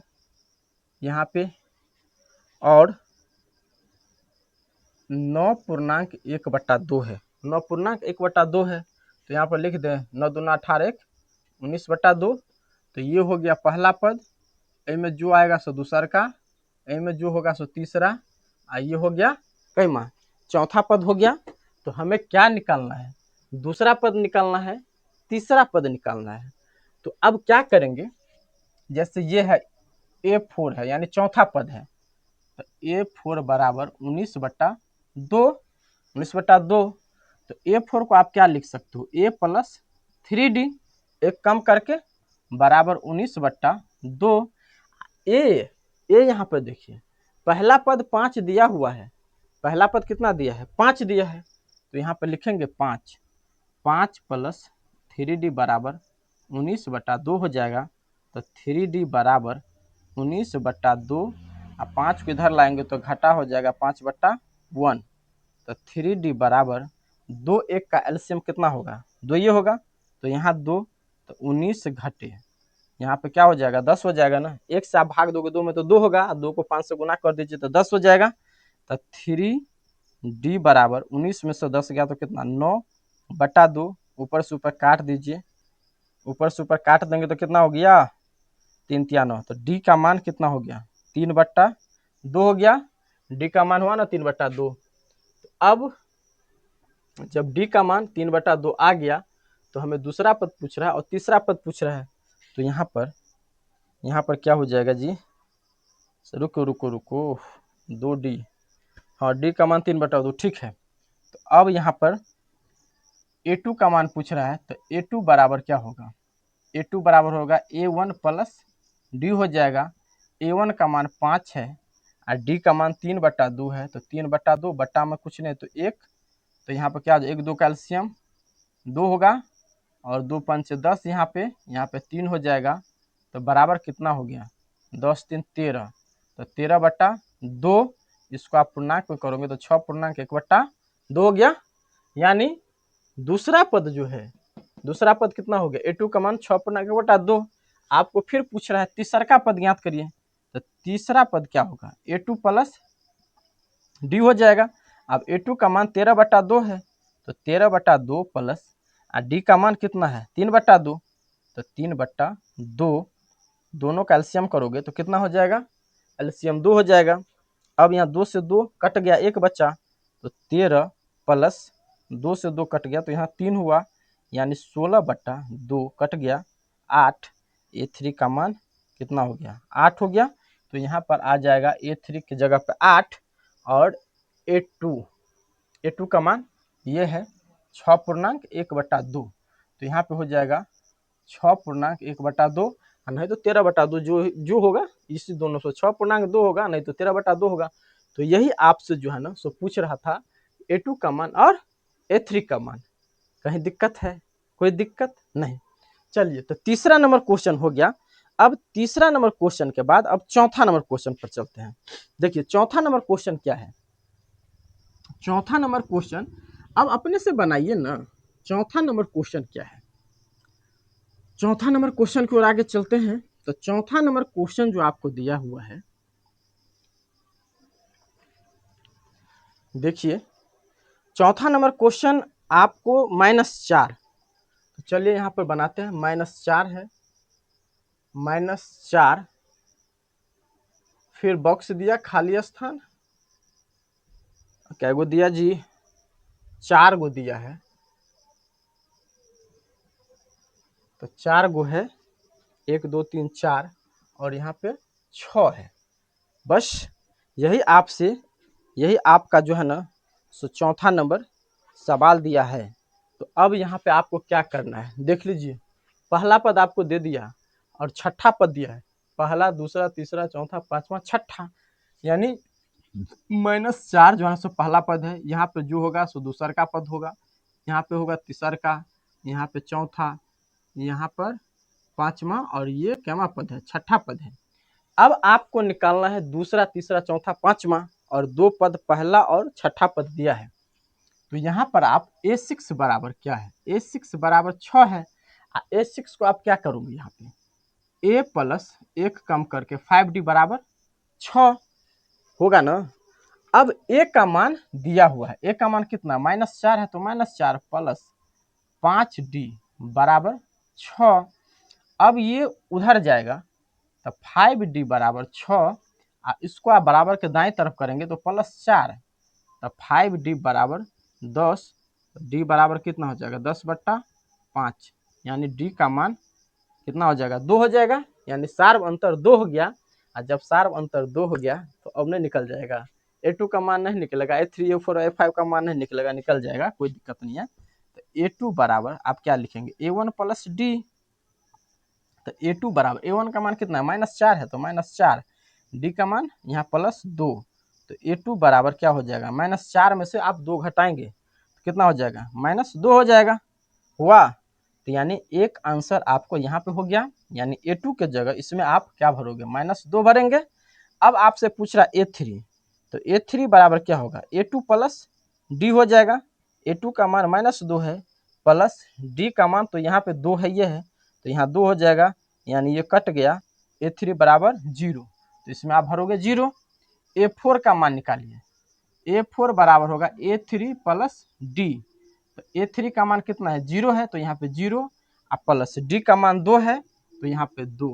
[SPEAKER 1] यहाँ पे और 9.1/2 है। 9.1/2 है तो यहाँ पर लिख दें 9 दूना 18 1 19/2। तो ये हो गया पहला पद, इनमें जो आएगा सो दूसरा का, इनमें जो होगा सो तीसरा, ये हो गया कई माँ चौथा पद हो गया। तो हमें क्या निकालना है, दूसरा पद निकालना है, तीसरा पद निकालना है। तो अब क्या करेंगे, जैसे ये है A4 है यानी चौथा पद है, तो A4 बराबर 19/2, 19/2। तो A4 को आप क्या लिख सकते हो, A प्लस 3D, एक कम करके बराबर 19/2। ए यहाँ पर देखिए पहला पद 5 दिया हुआ है, पहला पद कितना दिया है 5 दिया है, तो यहाँ पर लिखेंगे 5 प्लस 3D बराबर 19/2 हो जाएगा। तो 3D बराबर 19/2 और 5 को इधर लाएंगे तो घटा हो जाएगा 5/1। तो 3D बराबर 2 1 का एलसीएम कितना होगा, 2 ये होगा, तो यहाँ 2 तो 19 घटे यहाँ पे क्या हो जाएगा 10 हो जाएगा ना। 1 से आप भाग दोगे 2 में तो 2 होगा, 2 को 5 से गुना कर दीजिए तो 10 हो जाएगा। तो 3D बराबर 19 में से 10 गया तो कितना 9/2, ऊपर से ऊपर काट दीजिए, ऊपर से ऊपर काट देंगे तो कितना हो गया 3 3 9। तो डी का मान कितना हो गया 3/2 हो गया, डी का मान हुआ ना 3/2। तो अब जब डी का मान 3/2 आ गया तो हमें दूसरा पद पूछ रहा है और तीसरा पद पूछ रहा है। तो यहाँ पर क्या हो जाएगा जी, रुको 2D, हाँ डी का मान 3/2 ठीक है। तो अब यहाँ पर A2 का मान पूछ रहा है, तो A2 बराबर क्या होगा, A2 बराबर होगा A1 प्लस डी हो जाएगा। A1 का मान 5 है और डी का मान 3/2 है, तो 3/2 बट्टा में कुछ नहीं तो 1, तो यहाँ पर क्या 1 2 कैल्शियम 2 होगा और 2 5 10, यहाँ पे 3 हो जाएगा। तो बराबर कितना हो गया 10 3 13, तो 13/2, इसको आप पूर्णांक में करोगे तो 6.1/2 हो गया। यानी दूसरा पद जो है, दूसरा पद कितना हो गया A2 का मान 6.1/2। आपको फिर पूछ रहा है तीसरा पद ज्ञात करिए, तो तीसरा पद क्या होगा A2 प्लस डी हो जाएगा। अब A2 का मान 13/2 है, तो 13/2 प्लस डी का मान कितना है 3/2, तो 3/2 दोनों का एलसीएम करोगे तो कितना हो जाएगा, एलसीएम 2 हो जाएगा। अब यहाँ 2 से 2 कट गया, एक बचा, तो 13 प्लस 2 से 2 कट गया तो यहाँ 3 हुआ, यानी 16/2 कट गया 8। A3 का मान कितना हो गया 8 हो गया। तो यहाँ पर आ जाएगा A3 की जगह पे 8 और A2 का मान ये है 6.1/2। तो यहाँ पे हो जाएगा 6.1/2। नहीं तो 13/2 जो होगा, इसी दोनों से 6.2 होगा, नहीं तो 13/2 होगा। तो यही आपसे जो है ना सो पूछ रहा था A2 का मान और A3 का मान। कहीं दिक्कत है? कोई दिक्कत नहीं। चलिए, तो तीसरा नंबर क्वेश्चन हो गया। अब तीसरा नंबर क्वेश्चन के बाद अब चौथा नंबर क्वेश्चन पर चलते हैं। देखिए चौथा नंबर क्वेश्चन क्या है। चौथा नंबर क्वेश्चन अब अपने से बनाइए ना। चौथा नंबर क्वेश्चन क्या है? चौथा नंबर क्वेश्चन की ओर आगे चलते हैं। तो चौथा नंबर क्वेश्चन जो आपको दिया हुआ है, देखिए चौथा नंबर क्वेश्चन आपको -4। तो चलिए यहाँ पर बनाते हैं। -4 है, -4, फिर बॉक्स दिया खाली स्थान, क्या गो दिया जी? 4 गो दिया है। तो 4 गो है, 1 2 3 4, और यहाँ पे 6 है। बस यही आपका जो है ना सो चौथा नंबर सवाल दिया है। तो अब यहाँ पे आपको क्या करना है देख लीजिए। पहला पद आपको दे दिया और छठा पद दिया है। पहला, दूसरा, तीसरा, चौथा, पांचवा, छठा, यानी -4 जो है सो पहला पद है। यहाँ पे जो होगा सो दूसर का पद होगा, यहाँ पे होगा तीसर का, यहाँ पे चौथा, यहाँ पर पांचवा, और ये क्या पद है? छठा पद है। अब आपको निकालना है दूसरा, तीसरा, चौथा, पांचवा, और 2 पद पहला और छठा पद दिया है। तो यहाँ पर आप A6 बराबर क्या है? A6 बराबर 6 है। A6 को आप क्या करोगे? यहाँ पे A प्लस 1 कम करके 5D बराबर 6 होगा ना। अब A का मान दिया हुआ है। A का मान कितना? -4 है, तो -4 प्लस 5D बराबर 6। अब ये उधर जाएगा तो 5D बराबर 6, इसको आप बराबर के दाएं तरफ करेंगे तो +4, तो 5D बराबर 10। D बराबर कितना हो जाएगा? 10/5, यानी D का मान कितना हो जाएगा? 2 हो जाएगा, यानी सार्व अंतर 2 हो गया। और जब सार्व अंतर 2 हो गया तो अब नहीं निकल जाएगा। A2 का मान नहीं निकलेगा, A3 A4 A5 का मान नहीं निकलेगा, निकल जाएगा, कोई दिक्कत नहीं है। तो A2 बराबर आप क्या लिखेंगे? A1 + D। तो A2 बराबर A1 का मान कितना है? -4 है, तो -4, D का मान यहाँ +2। तो A2 बराबर क्या हो जाएगा? -4 में से आप 2 घटाएंगे तो कितना हो जाएगा? -2 हो जाएगा। हुआ? तो यानी एक आंसर आपको यहाँ पे हो गया, यानी A2 के जगह इसमें आप क्या भरोगे? -2 भरेंगे। अब आपसे पूछ रहा A3, तो A3 बराबर क्या होगा? A2 + D हो जाएगा। A2 का मान -2 है, प्लस D का मान तो यहाँ पे 2 है, ये है, तो यहाँ 2 हो जाएगा, यानी ये कट गया। A3 बराबर 0, तो इसमें आप भरोगे 0। A4 का मान निकालिए। A4 बराबर होगा A3 + D। तो A3 का मान कितना है? 0 है, तो यहाँ पे 0, प्लस D का मान 2 है, तो यहाँ पे 2।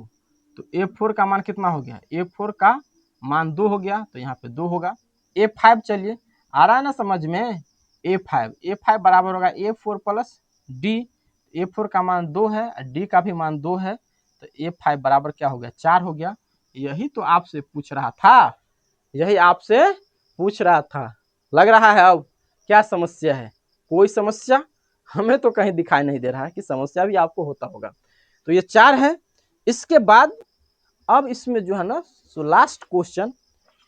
[SPEAKER 1] तो A4 का मान कितना हो गया? A4 का मान 2 हो गया, तो यहाँ पे 2 होगा। A5 चलिए, आ रहा है ना समझ में? A5 बराबर होगा A4 + D। A4 का मान 2 है, D का भी मान 2 है, तो A5 बराबर क्या हो गया? 4 हो गया। यही तो आपसे पूछ रहा था, यही आपसे पूछ रहा था। लग रहा है अब क्या समस्या है? कोई समस्या हमें तो कहीं दिखाई नहीं दे रहा है कि समस्या भी आपको होता होगा। तो ये 4 है। इसके बाद अब इसमें जो है ना सो लास्ट क्वेश्चन,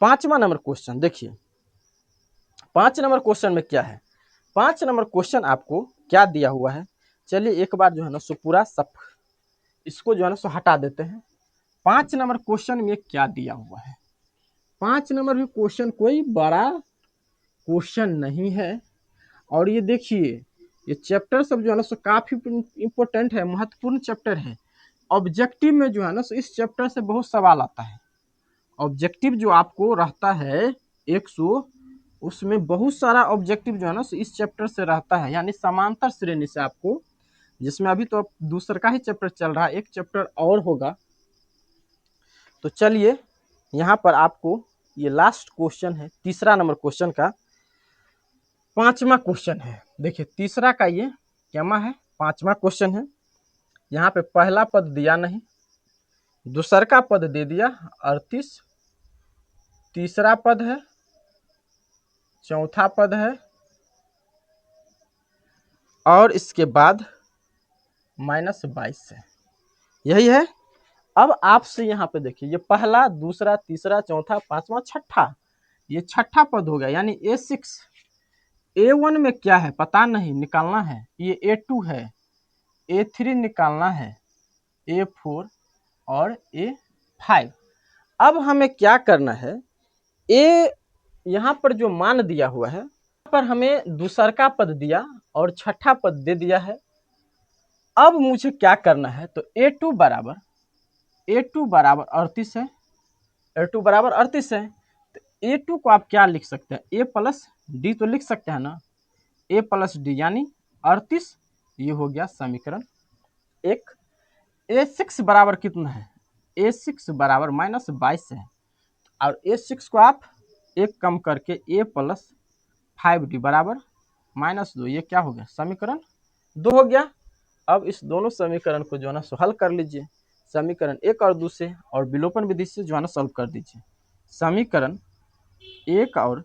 [SPEAKER 1] 5वां नंबर क्वेश्चन देखिए। 5 नंबर क्वेश्चन में क्या है? 5 नंबर क्वेश्चन आपको क्या दिया हुआ है? चलिए एक बार जो है ना सो पूरा सब इसको जो है ना सो हटा देते हैं। 5 नंबर क्वेश्चन में क्या दिया हुआ है? 5 नंबर में क्वेश्चन कोई बड़ा क्वेश्चन नहीं है। और ये देखिए, ये चैप्टर सब जो है ना सो काफ़ी इम्पोर्टेंट है, महत्वपूर्ण चैप्टर है। ऑब्जेक्टिव में जो है ना सो इस चैप्टर से बहुत सवाल आता है। ऑब्जेक्टिव जो आपको रहता है 100, उसमें बहुत सारा ऑब्जेक्टिव जो है ना सो इस चैप्टर से रहता है, यानी समांतर श्रेणी से आपको, जिसमें अभी तो दूसरा का ही चैप्टर चल रहा है, एक चैप्टर और होगा। तो चलिए यहाँ पर आपको ये लास्ट क्वेश्चन है, तीसरा नंबर क्वेश्चन का 5वां क्वेश्चन है। देखिए तीसरा का ये क्या है? 5वां क्वेश्चन है। यहाँ पे पहला पद दिया नहीं, दूसर का पद दे दिया 38, तीसरा पद है, चौथा पद है, और इसके बाद -22 है। यही है। अब आपसे यहाँ पे देखिए, ये पहला, दूसरा, तीसरा, चौथा, पांचवा, छठा, ये छठा पद हो गया, यानी A6। A1 में क्या है पता नहीं, निकालना है। ये A2 है, A3 निकालना है, A4 और A5। अब हमें क्या करना है, ए यहाँ पर जो मान दिया हुआ है, यहाँ पर हमें दूसर का पद दिया और छठा पद दे दिया है। अब मुझे क्या करना है, तो A2 बराबर 38 है, A2 बराबर 38 है। तो A2 को आप क्या लिख सकते हैं, A प्लस डी तो लिख सकते हैं ना, A प्लस डी यानी 38। ये हो गया समीकरण एक। A6 बराबर कितना है, A6 बराबर -22 है, और A6 को आप एक कम करके A प्लस 5D बराबर -2, ये क्या हो गया, समीकरण 2 हो गया। अब इस दोनों समीकरण को जो है ना सो हल कर लीजिए, समीकरण 1 और 2 से, और विलोपन विधि से जो है ना सॉल्व कर दीजिए। समीकरण 1 और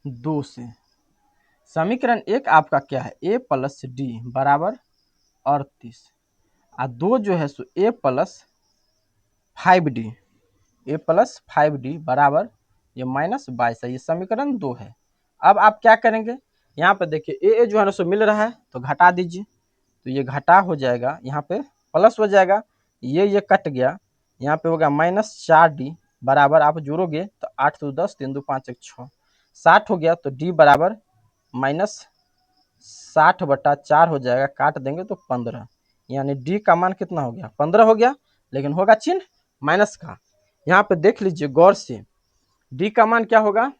[SPEAKER 1] 2 से, समीकरण 1 आपका क्या है, A प्लस डी बराबर 38, और 2 जो है सो A प्लस 5D बराबर ये -22 है, ये समीकरण 2 है। अब आप क्या करेंगे, यहाँ पे देखिए ए जो है ना सो मिल रहा है तो घटा दीजिए, तो ये घटा हो जाएगा, यहाँ पे प्लस हो जाएगा, ये कट गया, यहाँ पे होगा -4D बराबर, आप जोड़ोगे तो 8 2 10, 3 2 5 1 6, 60 हो गया, तो D बराबर -60/4 हो जाएगा, काट देंगे तो 15, यानी D का मान कितना हो गया, 15 हो गया, लेकिन होगा चिन्ह माइनस का। यहाँ पे देख लीजिए गौर से, D का मान क्या होगा,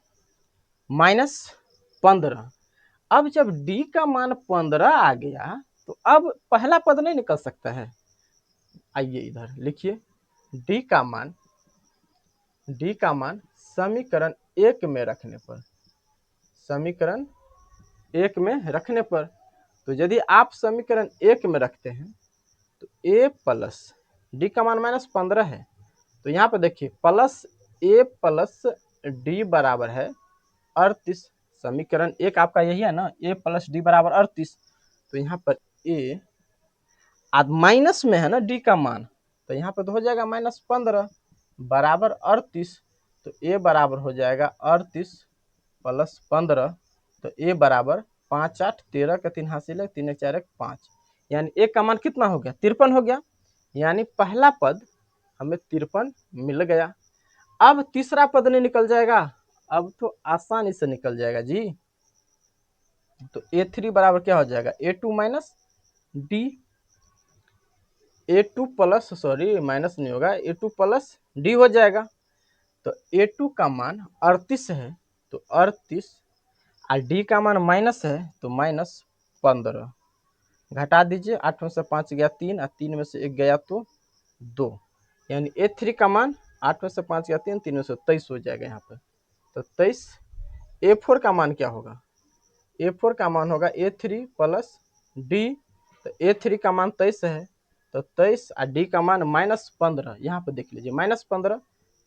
[SPEAKER 1] -15। अब जब D का मान 15 आ गया तो अब पहला पद नहीं निकल सकता है। आइए इधर लिखिए, D का मान समीकरण 1 में रखने पर, समीकरण 1 में रखने पर, तो यदि आप समीकरण 1 में रखते हैं तो A प्लस डी का मान -15 है, तो यहाँ पे देखिए प्लस A प्लस डी बराबर है 38। समीकरण 1 आपका यही है ना, A प्लस डी बराबर 38, तो यहाँ पर A माइनस में है ना D का मान, तो यहाँ पर तो हो जाएगा -15 बराबर 38, तो A बराबर हो जाएगा 38 प्लस 15, तो A बराबर 5 8 13 का 3 हासिल है, 3 1 4 1 5, यानी A का मान कितना हो गया, 53 हो गया, यानी पहला पद हमें 53 मिल गया। अब तीसरा पद नहीं निकल जाएगा, अब तो आसानी से निकल जाएगा जी। तो A3 बराबर क्या हो जाएगा, A2 minus D, A2 plus, sorry minus नहीं होगा, A2 प्लस डी हो जाएगा। तो A2 का मान 38 है, तो 38, और डी का मान माइनस है तो -15, घटा दीजिए, 8 में से 5 गया 3, और 3 में से 1 गया तो 2, यानी A3 का मान 8 में से 5 गया 3, 3 में से 23 हो जाएगा यहाँ पर, तो 23। A4 का मान क्या होगा, A4 का मान होगा A3 प्लस डी, तो A3 का मान 23 है, तो 23, और डी का मान -15, यहाँ पे देख लीजिए -15,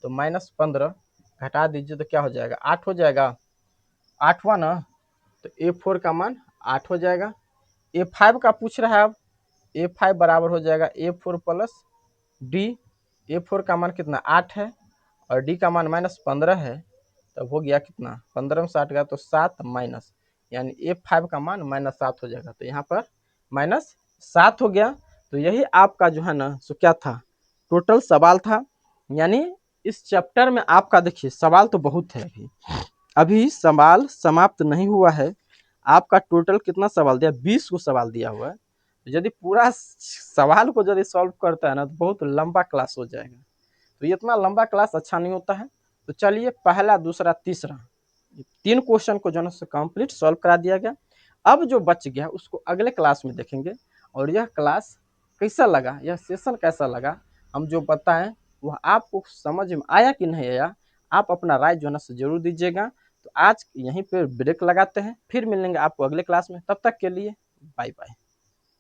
[SPEAKER 1] तो -15 घटा दीजिए तो क्या हो जाएगा, 8 हो जाएगा, 8 हुआ ना, तो A4 का मान 8 हो जाएगा। A5 का पूछ रहा है, अब A5 बराबर हो जाएगा A4 प्लस डी, A4 का मान कितना 8 है, और डी का मान -15 है, तब हो गया कितना, 15 में 60 गया तो 7 माइनस, यानी A5 का मान -7 हो जाएगा, तो यहाँ पर -7 हो गया। तो यही आपका जो है ना सो क्या था, टोटल सवाल था। यानी इस चैप्टर में आपका देखिए सवाल तो बहुत है, अभी सवाल समाप्त नहीं हुआ है। आपका टोटल कितना सवाल दिया, 20 को सवाल दिया हुआ है। यदि पूरा सवाल को यदि सॉल्व करता है ना तो बहुत लंबा क्लास हो जाएगा, तो इतना लंबा क्लास अच्छा नहीं होता है। तो चलिए पहला, दूसरा, तीसरा 3 क्वेश्चन को जो है कंप्लीट सॉल्व करा दिया गया। अब जो बच गया उसको अगले क्लास में देखेंगे, और यह क्लास कैसा लगा, यह सेशन कैसा लगा, हम जो बताएं वह आपको समझ में आया कि नहीं आया, आप अपना राय जो है ना जरूर दीजिएगा। तो आज यहीं पर ब्रेक लगाते हैं, फिर मिलेंगे आपको अगले क्लास में, तब तक के लिए बाय बाय।